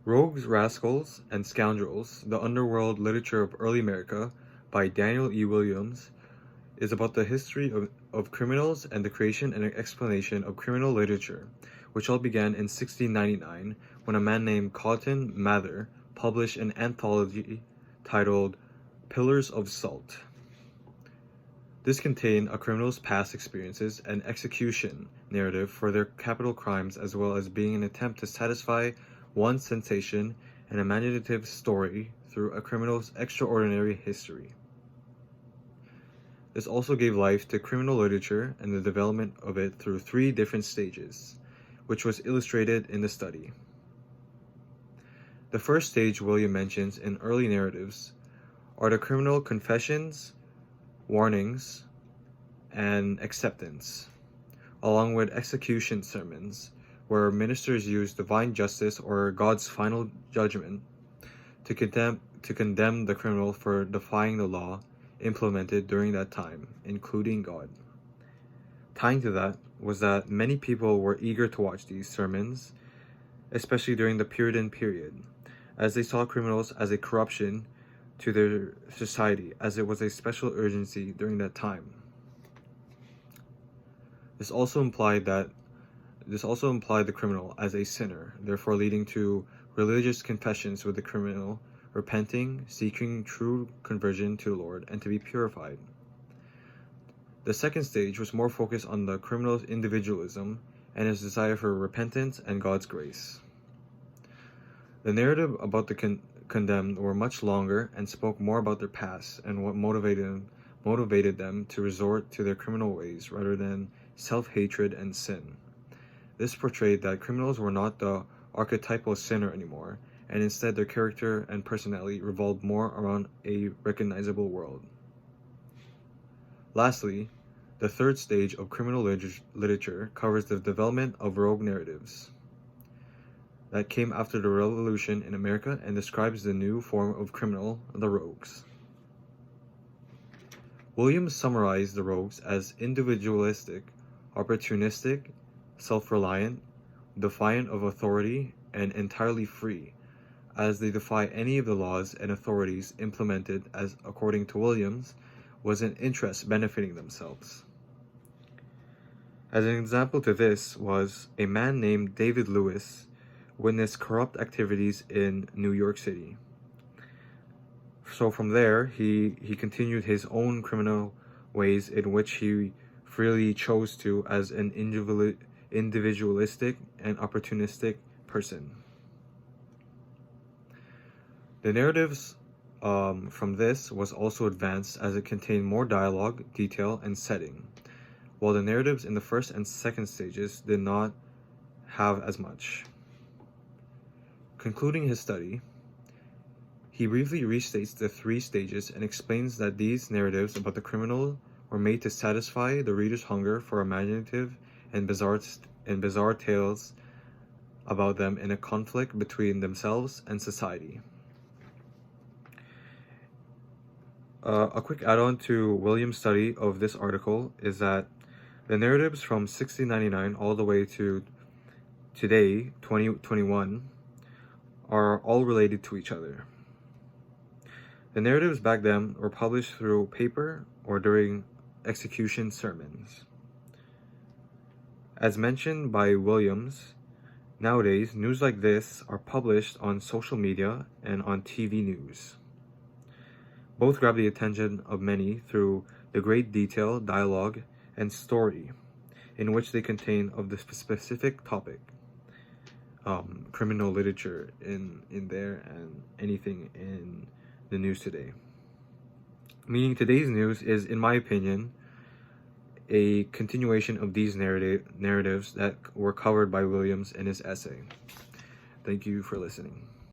Rouges, Rascals, and Scoundrels, The Underworld Literature of Early America by Daniel E. Williams is about the history of criminals and the creation and explanation of criminal literature, which all began in 1699 when a man named Cotton Mather published an anthology titled Pillars of Salt. This contained a criminal's past experiences and execution narrative for their capital crimes, as well as being an attempt to satisfy one's sensation and imaginative story through a criminal's extraordinary history. This also gave life to criminal literature and the development of it through 3 different stages, which was illustrated in the study. The first stage William mentions in early narratives are the criminal confessions, warnings, and acceptance, along with execution sermons, where ministers use divine justice or God's final judgment to condemn the criminal for defying the law implemented during that time, including God. Tying to that was that many people were eager to watch these sermons, especially during the Puritan period, as they saw criminals as a corruption to their society, as it was a special urgency during that time. This also implied the criminal as a sinner, therefore leading to religious confessions with the criminal repenting, seeking true conversion to the Lord, and to be purified. The second stage was more focused on the criminal's individualism and his desire for repentance and God's grace. The narrative about the condemned were much longer and spoke more about their past and what motivated them to resort to their criminal ways rather than self-hatred and sin. This portrayed that criminals were not the archetypal sinner anymore, and instead their character and personality revolved more around a recognizable world. Lastly, the third stage of criminal literature covers the development of rogue narratives that came after the Revolution in America and describes the new form of criminal, the rogues. Williams summarized the rogues as individualistic, opportunistic, self-reliant, defiant of authority, and entirely free, as they defy any of the laws and authorities implemented as, according to Williams, was an interest benefiting themselves. As an example to this was a man named David Lewis witnessed corrupt activities in New York City. So from there, he continued his own criminal ways in which he freely chose to as an individualistic and opportunistic person. The narratives from this was also advanced as it contained more dialogue, detail, and setting, while the narratives in the first and second stages did not have as much. Concluding his study, he briefly restates the 3 stages and explains that these narratives about the criminal were made to satisfy the reader's hunger for imaginative and bizarre tales about them in a conflict between themselves and society. A quick add-on to William's study of this article is that the narratives from 1699 all the way to today, 2021, are all related to each other. The narratives back then were published through paper or during execution sermons. As mentioned by Williams, nowadays news like this are published on social media and on TV news. Both grab the attention of many through the great detail, dialogue, and story in which they contain of the specific topic. Criminal literature in there and anything in the news today. Meaning today's news is, in my opinion, a continuation of these narratives that were covered by Williams in his essay. Thank you for listening.